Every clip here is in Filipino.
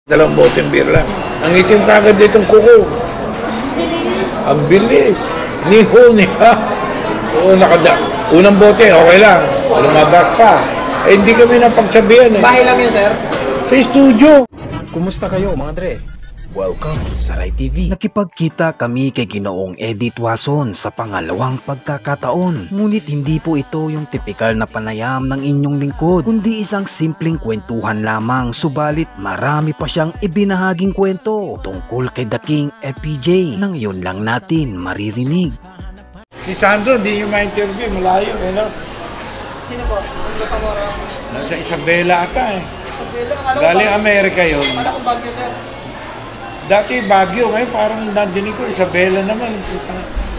Dalawang boteng beer lang. Ang itim kagad ditong kuko. Ang bilis. Ni ha. Oo, unang bote, okay lang. Lumabas pa. Eh, hindi kami napagsabihan eh. Bahay lang yun, sir? Sa studio. Kumusta kayo, mga Dre? Welcome sa Rai TV. Nakipagkita kami kay Ginoong Edith Wason sa pangalawang pagkakataon. Ngunit hindi po ito yung tipikal na panayam ng inyong lingkod, kundi isang simpleng kwentuhan lamang. Subalit marami pa siyang ibinahaging kwento tungkol kay The King FPJ nang yun lang natin maririnig. Si Sandro, di yung ma-interview. Malayo, eh, no? Sino po? Ang kasama rin? Nasa Isabela ata eh. Isabela? Galing Amerika yun. Wala kong Baguio, sir. Dati Baguio, ngayon parang nandinig ko, Isabela naman.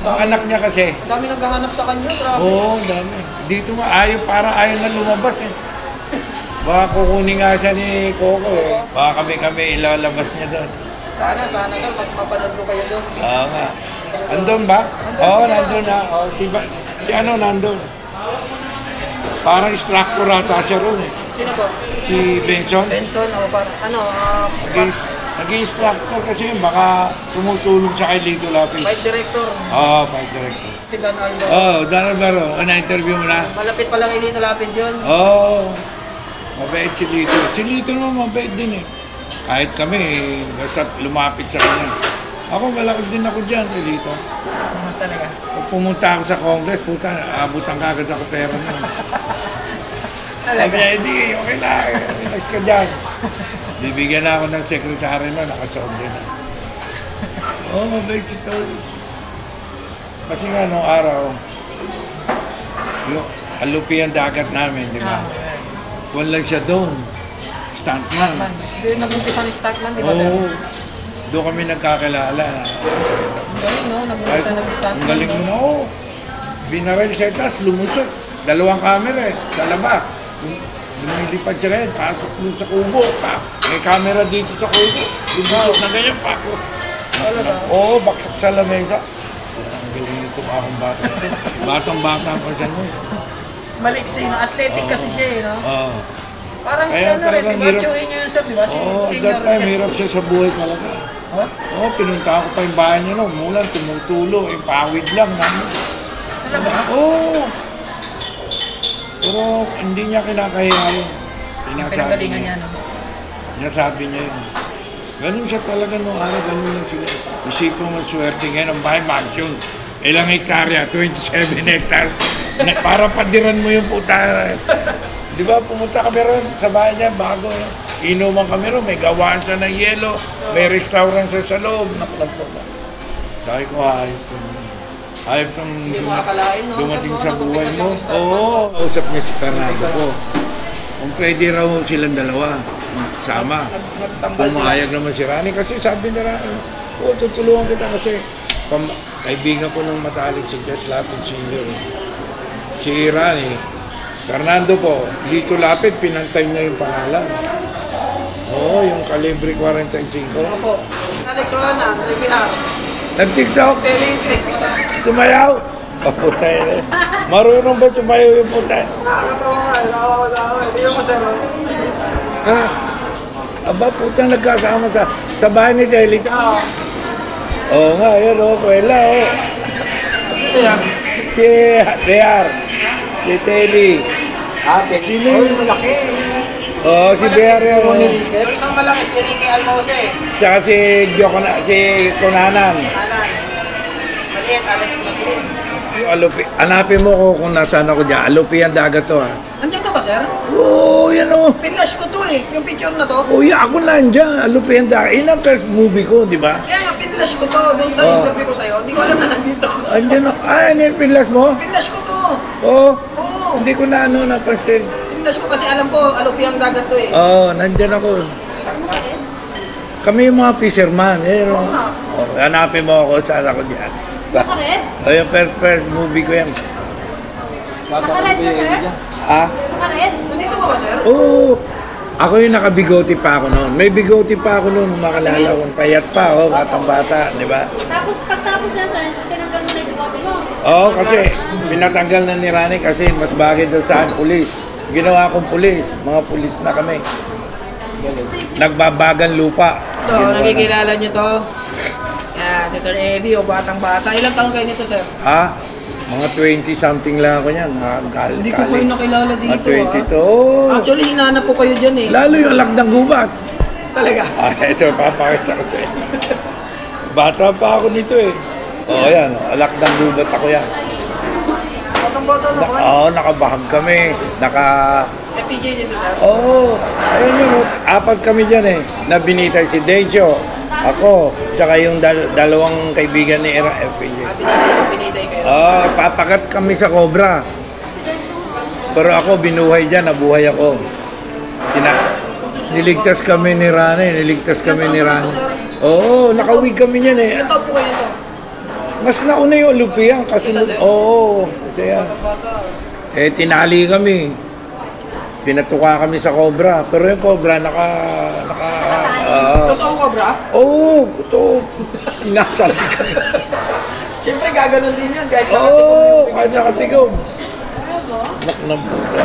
Ang anak niya kasi. Dami naghahanap sa kanya, grabe. Oo, dami. Dito nga, parang ayaw na lumabas eh. Baka kukunin nga siya ni Coco eh. Baka kami ilalabas niya doon. Sana, sir, magpapanood ko kayo doon. Oo nga. Andun ba? Oo, nandun na. Oo, si ano nandun? Parang instructor ata siya ron eh. Sino po? Si Benson. Benson, o parang, Nag-instructor kasi yun, baka tumutulong siya kay Lito Lapid. fight director. Oo, fight director. Si Dan Aldo. Oo, Dan Alvaro. Na-interview mo na? Malapit pa lang Lito Lapid yun. Oo. Mabait si Lito. Si Lito naman mabait din eh. Kahit kami, basta lumapit sa kanya. Ako, malakad din ako dyan kay Lito. Talaga. Pag pumunta ako sa Congress, puta, abutan kagad ako pera na. Sabi niya, hindi, okay lang. Relax ka dyan. Bibigyan na ako ng sekretary na, nakasuot din na. Oo, mabait si Tony. Kasi nga, nung araw, yung alupi ang dagat namin, di ba? Walang siya doon. Stuntman. Doon nag-umpisa ni Stuntman, di ba, sir? Oo. Doon kami nagkakilala. Ang galing, no? Nag-umpisa nag-Stuntman. Ang galing mo na, oo. Binaril siya, tapos lumusot. Dalawang camera eh, sa labas. Lumilipad siya rin, pasok dun sa kubo. May camera dito sa kubo. Lumusot na ganyan, pako. Oo, baksak sa lamesa. Ang galing nito akong bata. Batang-bata pa siya nun. Maliksi, no? Athletic kasi siya, eh, no? Oo. Parang si Kaya ano rin, di ba? talagang Joey niyo yun, sir, di ba? Si Oo, senior. that time, hirap siya sa buhay talaga. Huh? Oo, pinunta ko pa yung bahay niya, no? Mulan, tumutulo, yung pawid lang namin. Talaga? Oo. Pero hindi niya kinakahiya yun. Pinagalingan niya, no? Sinasabi niya yun. Ganun siya talaga nung araw, ganun lang sila. Isipin mo swerte ngayon, ang bahay mansion. Ilang hektarya? 27 hectares. Para padiran mo yung puta. Di ba, pumunta kami ron sa bahay niya, bago yun. Inuman kami ron, may gawaan siya ng yelo, may restaurant siya sa loob. Sabi ko, ayop ko. Ayop itong Hindi mo akalain, no? dumating Sir, sa buhay nag-umpisa mo. siyang Stuntman. Oo, kausap niya si Fernando po. Kung pwede raw silang dalawa, sama. Nagtambal sila. Pumayag naman si Rani kasi sabi ni Rani, oo, tutulungan kita kasi kaibigan ko ng matalik si Jess Lapid Sr. Si Rani, Fernando po, Lito Lapid, pinantay niya yung pangalan. Oo, yung Calibre 45. Opo. Alex Rona, Rivihar. Nag-TikTok, tumayaw. Kaputay na. Marunong ba tumayaw yung puta? Nakakatawa nga, nakakatawa. Hindi mo sir, no? Ha? Aba, puta nagkasama sa bahay ni Telly. Oo nga, yun o, Kuela o. Ito yan. Si Bear, si Telly. Sino yung malaki? Oo, si Bear yun o. Yung isang malaki, si Ricky Almose. Tsaka si Kunanan. Anan. Maliit, Alex Madrid. Hanapin mo kung nasaan ako dyan. Alupi ang dagat to ha. Andiyan ka ba, sir? Oo, yan o. Pinlash ko to eh, yung picture na to. Oo, ako nandyan. Alupi ang dagat. Yun ang first movie ko, di ba? Kaya nga, pinlash ko to. Doon sa interview ko sa'yo, hindi ko alam na nandito ko. Andyan ako. Ano yung pinlas mo? Pinlash ko to. Oo. Oo. Hindi ko na napansin. Pinlash ko kasi alam ko, alupi ang dagat to eh. Oo, nandyan ako. Kami yung mga fisherman. Oo nga. Hanapin mo ako saan ako dyan. Naka-red? O yung first movie ko yan. Naka-red ka, sir? Ha? Naka-red? Nandito ka ba, sir? Oo. Ako yung nakabigoti pa ako noon. May bigoti pa ako noon. Makalala ko. Payat pa, batang bata. Di ba? Tapos pagtapos yan, sir, tinanggal mo na yung bigote mo. Oo, kasi pinatanggal na ni Rani kasi mas bagay daw sa akin, pulis. Ginawa akong pulis. Mga pulis na kami. Nagbabagan lupa. Ito, nakikilala nyo to. Yan, si Sir Eddie, o batang-bata. Ilang taon kayo nito, sir? Ha? Mga 20 something lang ako niyan. Hindi ko kayo nakilala dito, 22. Oh. Actually, hinanap po kayo dyan eh. Lalo yung alakdang gubat. Talaga? Ito, papakita ko sa inyo. Bata pa ako nito eh. Oo, yan. Alakdang gubat ako yan. Batang-bata na ba? Oo, nakabahag kami. FPJ dito, sir? Oo, ayun yun. Apat kami dyan eh. Nabinitay si Dencho, ako, tsaka yung dalawang kaibigan ni Era FPJ. Binitay kayo. Papakat kami sa Cobra. Si Denso. Pero ako, binuhay dyan, nabuhay ako. Niligtas kami ni Rane, Oo, nakawig kami niyan eh. Ilang taon po kayo nito? Mas nauna yung Lupiang, kasunod. Oo, kasi yan. Bata-bata. Tinali kami. Pinatuka kami sa Cobra. Pero yung Cobra, Totoong cobra? Oo, totoo. Tinasali kami. Siyempre, gaganon din yan. Kahit Oo, kahit nakatigom. Nak ng puta.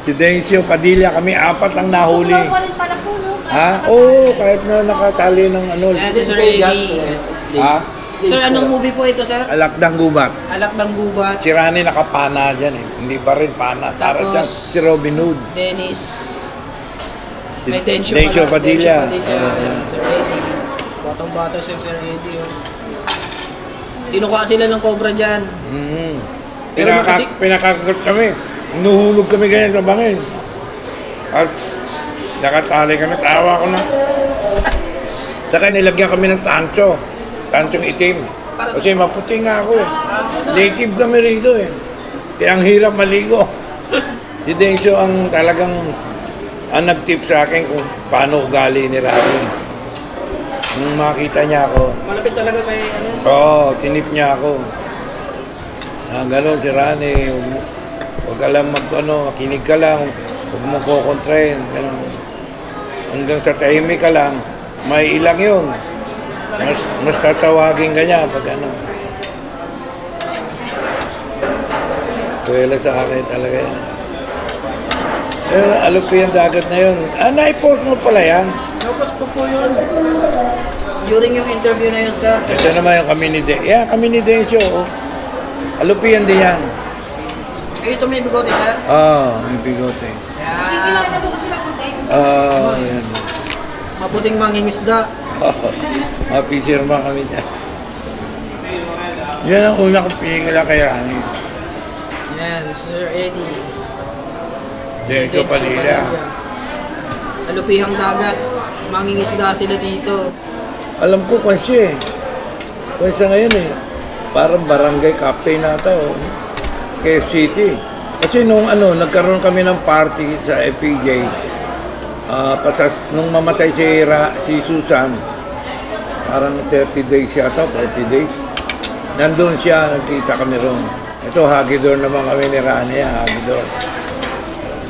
Si Dencio Padilla, kami apat ang nahuli. Tumawa pa rin pala po, no? Ha? Oo, kahit na nakatali ng ano. Yan, si Sir Eddie. Ha? Sir, anong movie po ito, sir? Alakdang gubat. Alakdang Gubat. Si Rani nakapana dyan eh. Hindi pa rin pana. Para Tapos, dyan, si Robin Hood. Dennis. Si May Dencio Dencio pala. Padilla. Ayan, Sir Eddie. Batang-bata si Sir Eddie. Oh. Kinukuha sila ng cobra dyan. Pero Pinakagat kami. Nuhulog kami ganyan sa bangin. At nakatali kami. Tawa ko na. Saka nilagyan kami ng tanso. Tansong itim. Kasi maputi nga ako eh. Native kami rito eh. Kaya ang hirap maligo. Si Dencio ang talagang nag-tip sa akin kung paano ugali ni Rani. Nung makita niya ako, Malapit talaga may ano yun, sir? tinip niya ako. Gano'n si Rani, huwag ka lang makinig ka lang, huwag mo kukontrain. Hanggang sa tahimik ka lang, may ilang yun. Mas tatawagin ka niya pag ano. Kuwela sa akin talaga yan. Alupi yung dagat na yun. Na-post mo pala yan? Tapos po yun. During yung interview na yun, sir. Ito naman yung kami ni Dencio. Yeah, kami ni Dencio. Alupi yan din yan. Ito may bigote, sir. May bigote. Nakikilala po kasi ng content. Yan. Maputing mangingisda. Mga fisherman kami dyan. Yan ang una kong pinigila kay Rani. Yan, Sir Eddie. Dencio Padilla. Alupihang dagat. Mangingisda sila dito. Alam ko kung siya eh. Kung siya ngayon eh. Parang barangay captain nata o. KF City. Kasi nung nagkaroon kami ng party sa FPJ. Nung mamatay si Susan, parang 30 days yata, 40 days. Nandun siya, nagkita kami ron. Ito, hagidor naman kami ni Rani, hagidor.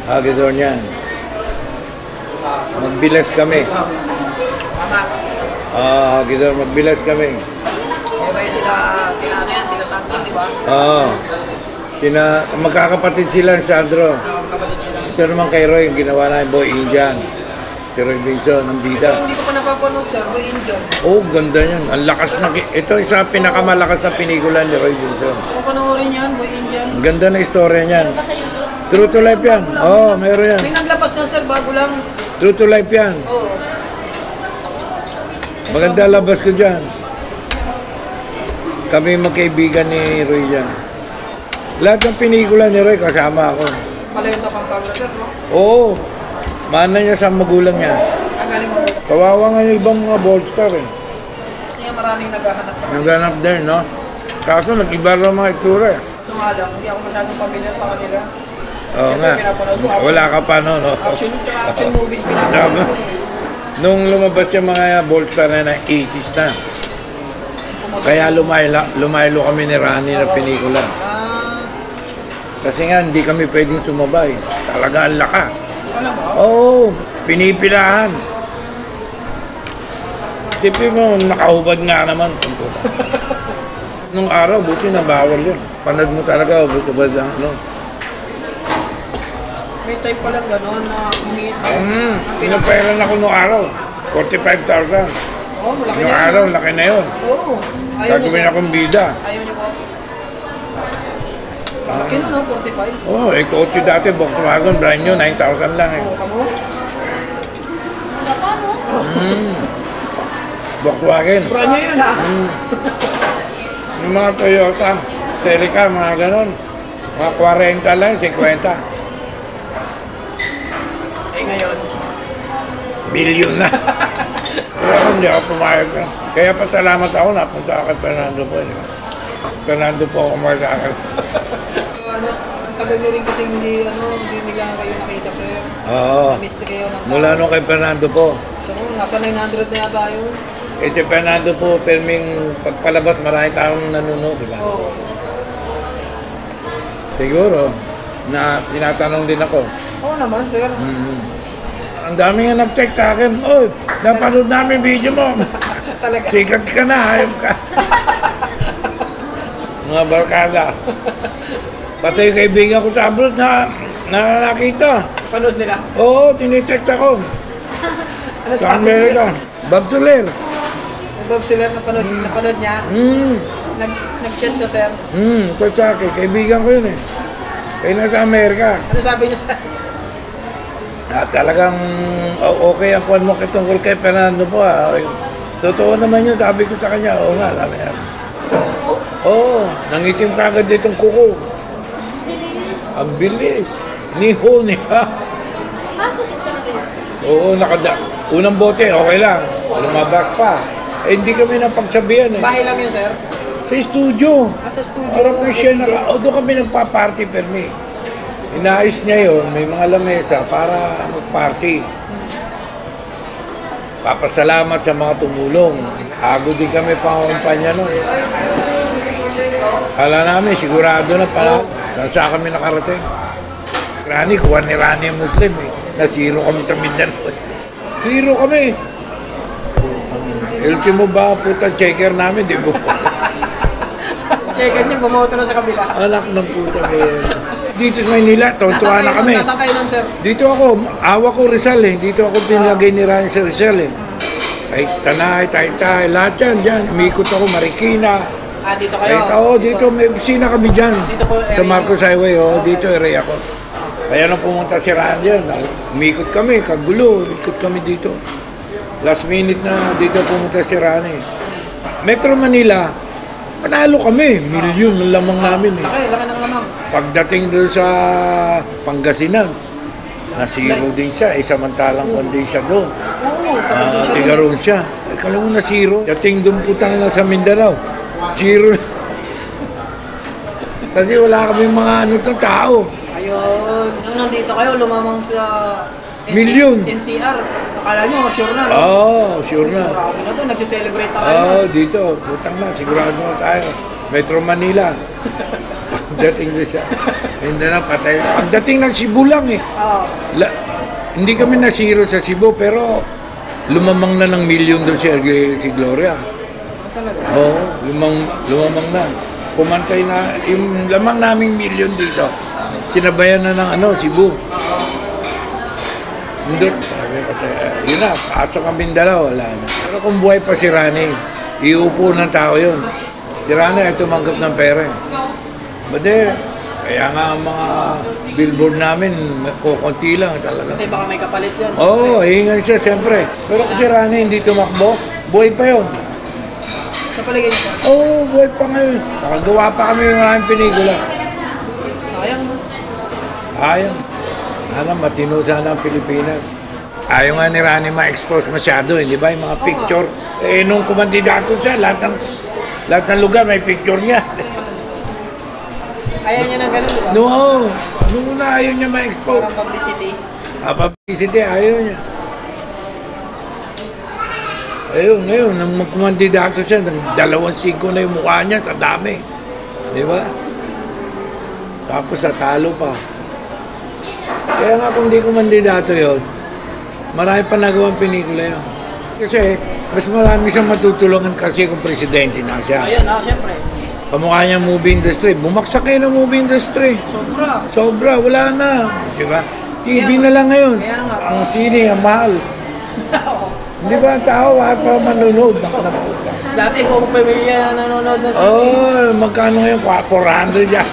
Hagidor niyan. Magbilas kami. Hagidor, magbilas kami. Kaya ba yun sila, sila Sandro, di ba? Magkakapatid sila ni Sandro. Kapatid sila. Ito naman kay Roy, yung ginawa na yung Boy Indian. Si Roy Benson, ng bida. Hindi ko pa napapanood, sir. Boy Indian. Ganda yan. Ang lakas na. Ito isa pinakamalakas na pelikula ni Roy Benson. Gusto ko panoorin yan, Boy Indian. Ang ganda na istorya niyan. Ba sa YouTube? True to life yan. Meron yan. May naglabas na, sir, bago lang. True to life yan. Oo. Maganda labas ko dyan. Kami magkaibigan ni Roy dyan. Lahat ng pelikula ni Roy kasama ako. Palayo sa Pampanga, sir, no? Oo. Mana niya sa magulang niya. Ang galing mo. Kawawa nga yung ibang mga bold star eh. Kaya maraming naghahanap sa Naghanap din, no? Kaso nag-iba rin mga itsura eh. Sumalang. Hindi ako masyadong familiar sa kanila. Oo nga. Wala ka pa no? Action movies pinapanood ko. Nung lumabas yung mga bold star na 80s na. Kaya lumaylo kami ni Rani na pelikula. Kasi nga, hindi kami pwedeng sumabay. Talaga ang lakas. Alam mo? Oo, pinipilahan. Tipin mo, nakahubad nga naman. Nung araw, buti na bawal yun. Panad mo talaga, ubad ang May time pa lang gano'n na Pinapayaran ako noong araw. 45,000. Oo, malaki Yung na yun. araw, laki na yun. Oo. Ayaw niyo, Gagawin sir. akong bida. Ayaw niyo po. Laki na, no? 45. Oh, kotse dati, Volkswagen, brand new, 9,000 lang eh. Oo, kamo. Wala pa, no? Volkswagen. Brand niya yun, ha? Yung mga Toyota, Celica, mga ganon. Mga 40 lang, 50. Eh, ngayon. Million na. Kaya ako hindi ako pumayag na. Kaya pasalamat ako, napunta ako kay Fernando po. Fernando po ako mag-aakal. Tagal nyo rin kasi hindi nila kayo nakita, sir. Oo. Na-miss na kayo ng tao. Mula nung kay Fernando po. So, nasa 900 na yata yun. Eh si Fernando po, filming pagpalabas, marami taong nanonood, di ba? Oo. Siguro, na tinatanong din ako. Oo naman, sir. Ang dami nga nag-text sa akin, "Oy, napanood namin video mo." Talaga. Sikat ka na, hayop ka. Mga barkada. Pati yung kaibigan ko sa abroad na nakakita. Panood nila. Oo, tinitext ako. Ano Sa sabi Amerika. sila? Bob Soler. Bob sila napanood niya. Nag-chat siya, sir. Ito sa akin, kaibigan ko yun eh. Kaya nasa Amerika. Ano sabi niya, sir? Talagang okay ang kwan mo tungkol kay Fernando po. Totoo naman yun, sabi ko sa kanya. Oo nga, sabi niya. Oo, nangitim ka agad ditong kuko. Ang bilis. Niho niya. Masukit talaga yun. Oo, unang bote, okay lang. Lumabas pa. Eh, hindi kami napagsabihan eh. Bahay lang yun, sir. Sa studio. Sa studio. Parang po siya doon kami nagpa-party permi. Inaayos niya yun, may mga lamesa para mag-party. Papasalamat sa mga tumulong. Ago din kami pangumpanya nun. Kala namin, sigurado na pala. Nasa kami nakarating. Rani, kuha ni Rani ang Muslim eh. Na-zero kami sa Mindanao. Zero kami. Ultimo ba, puta, checker namin, di ba? Check niya, bumoto na sa kabila. Anak ng puta kayo. Dito sa Maynila, tuwa na kami. Nasaan kayo nun, sir? Dito ako, awa ko Rizal eh. Dito ako pinagay ni Rani sa Rizal eh. Ay, Tanay, Taytay, lahat yan, dyan. Umikot ako, Marikina. Dito Ay, kayo? dito, may opisina kami dyan. Dito po, area Sa Marcos niyo? Highway, dito area ko. Kaya nung pumunta si Rani dyan, umikot kami, kagulo, ikot kami dito. Last minute na dito pumunta si Rani. Metro Manila, panalo kami, milyon ng lamang namin eh. Laki ng lamang. Pagdating doon sa Pangasinan, nasiro din siya, samantalang kundi siya doon. Oo, taga doon siya. Tiga roon siya. Ay, kala mo nasiro. Dating doon putang na sa Mindanao. Zero. Kasi wala kami mga tao. Ayun. Nung nandito kayo, lumamang sa Milyon. NCR. Akala nyo, sure na, no? Oo, sure na. Sigurado na doon, nagsiselebrate na kayo. Oo, dito. Putang na, sigurado na tayo. Metro Manila. Pagdating doon siya. Hindi na patay. Pagdating ng Cebu lang eh. Oo. Hindi kami nasiro sa Cebu, pero lumamang na ng milyon doon si Gloria. Talaga. Oo, lumamang na. Pumantay na, yung lamang naming milyon dito. Sinabayan na ng Cebu. Hindi, yun na, pasok ang Mindanao, wala na. Pero kung buhay pa si Rani, iupo ng tao yun. Si Rani ay tumanggap ng pera. Bade, kaya nga ang mga billboard namin, kukunti lang talaga. Kasi baka may kapalit yun. Oo, hingan siya siyempre. Pero kung si Rani hindi tumakbo, buhay pa yun. Sa paligid niyo. Oo, buhay pa ngayon. Nakagawa pa kami ng maraming pelikula. Sayang, no? Ayaw. Sana matino sana ang Pilipinas. Ayaw nga ni Rani ma-expose masyado, di ba? Yung mga picture. Eh, nung kumandidato siya, lahat ng lugar may picture niya. Ayaw niya ng ganun, di ba? No, nung una ayaw niya ma-expose. Parang publicity. Publicity, ayaw niya. Ayun, ngayon, nung magkumandidato siya, 2.5 na yung mukha niya, sa dami. Di ba? Tapos natalo pa. Kaya nga kung di kumandidato yun, marami pa nagawang pelikula yun. Kasi, mas marami siyang matutulungan kasi kung presidente na siya. Ayun, syempre. Kamukha niya movie industry. Bumagsak kayo ng movie industry. Sobra. Sobra, wala na. Di ba? TV na lang ngayon. Kaya nga. Ang sine, ang mahal. Hindi ba ang tao, wala pa manonood. Dati kung pamilya na nanonood ng sine. Oo, magkano ngayon? 400 yan.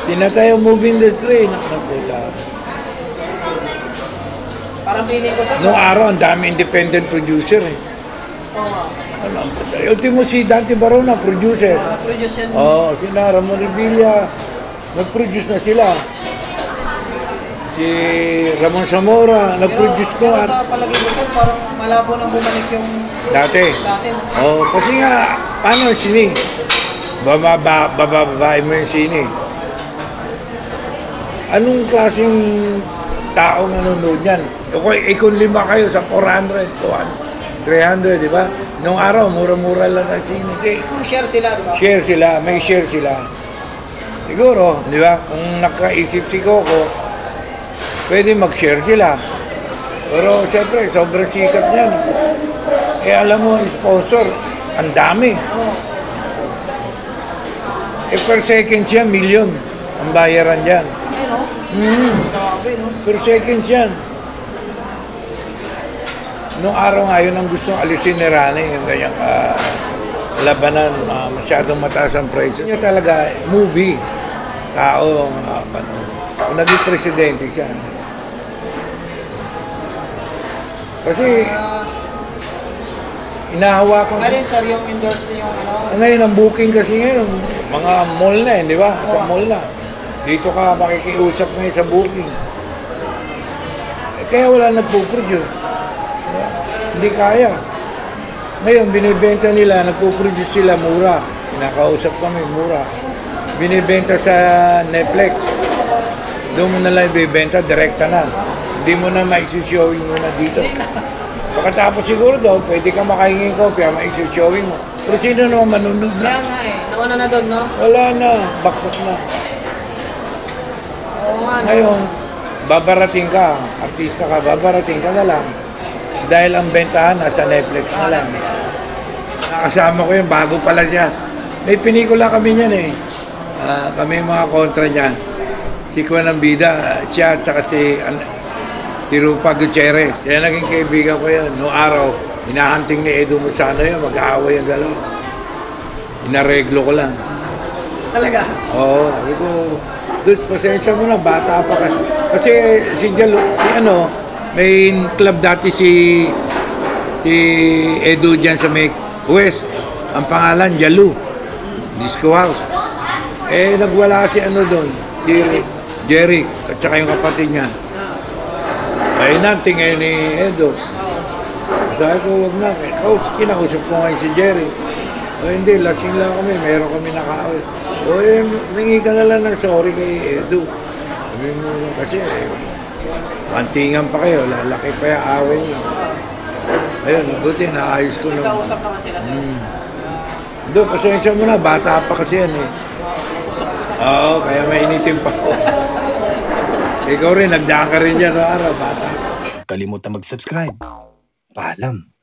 Tinatay ang movie industry. Nakaputa. Parang feeling ko sa... Noong araw, ang dami independent producer eh. Oo. Ano, ultimo si Dante Barona, producer. Produce yan. Oo, si Ramon Revilla, nag-produce na sila. Si Ramon Zamora, nag-produce Pero na. sa palagay ko sir, parang malabo nang bumalik yung Dati. dati. Oo, kasi nga, paano yung sini? Bababae mo yung sini. Anong klaseng tao nanonood yan? Kung 5 kayo sa 400, 300, di ba? Noong araw, mura-mura lang ang sini. Kung share sila, di ba? Share sila, may share sila. Siguro, di ba? Kung nakaisip si Coco, pwede mag-share sila. Pero siyempre, sobrang sikat niyan. Eh alam mo, sponsor, ang dami. Oo. Eh per second siya, milyon ang bayaran dyan. Ayun o. Grabe no. Per second yan. Noong araw nga yun ang gusto alisin ni Rani, yung ganyang labanan, masyadong mataas ang presyo. Niya talaga, movie, tao, kung naging presidente siya. Kasi, inahawakan ko. Alin sir, yung endorse niyo yung ano? Ngayon, ang booking kasi ngayon, mga mall na di ba? Sa mall na. Dito ka makikiusap ngayon sa booking. Eh, kaya wala nagpo-produce. Hindi kaya. Ngayon, binibenta nila, nagpo-produce sila mura. Nakausap kami, mura. Binibenta sa Netflix. Doon mo na lang ibibenta, direkta na. Hindi mo na maisishowing mo na dito. Pagkatapos siguro daw, pwede ka makahingi kopya, maisishowing mo. Pero sino naman manunod Kaya na? nga eh. Nauna na doon no? Wala na, bakit na. Oo nga. No? Ngayon, babarating ka, artista ka, babarating ka na lang. Dahil ang bentahan nasa Netflix na lang. Nakasama ko yun, bago pala siya. May pinikula kami niyan eh. Kami mga kontra niya. Si Juan ang bida, siya at saka si Rupa Gutierrez. Kaya naging kaibigan ko yan. Noong araw, hinahunting ni Edo Musano yun, mag-aaway ang dalawa. Inareglo ko lang. Talaga? Oo, sabi ko, dude, pasensya mo na, bata pa ka. Kasi si Jalo, may club dati si Edo dyan sa may West. Ang pangalan, Jalu. Disco House. Eh, nagwala si doon, si Jerry, at saka yung kapatid niya. Ay, nanti ngayon ni Edo. Sabi ko, wag na. Kinakusap ko ngayon si Jerry. O hindi, lasing lang kami, mayroon kami nakaawit. O nangi ka na lang ng sorry kay Edo. Sabi mo kasi, mantingan pa kayo, lalaki pa yung away niyo. Ayun, buti, naayos ko naman. Nagkausap naman sila sir. Doon, pasensya mo na, bata pa kasi yan eh. Oo, kaya mainitin pa ako. Ikaw rin, nagdaan ka rin dyan araw, bata. Kalimutan mag-subscribe. Paalam.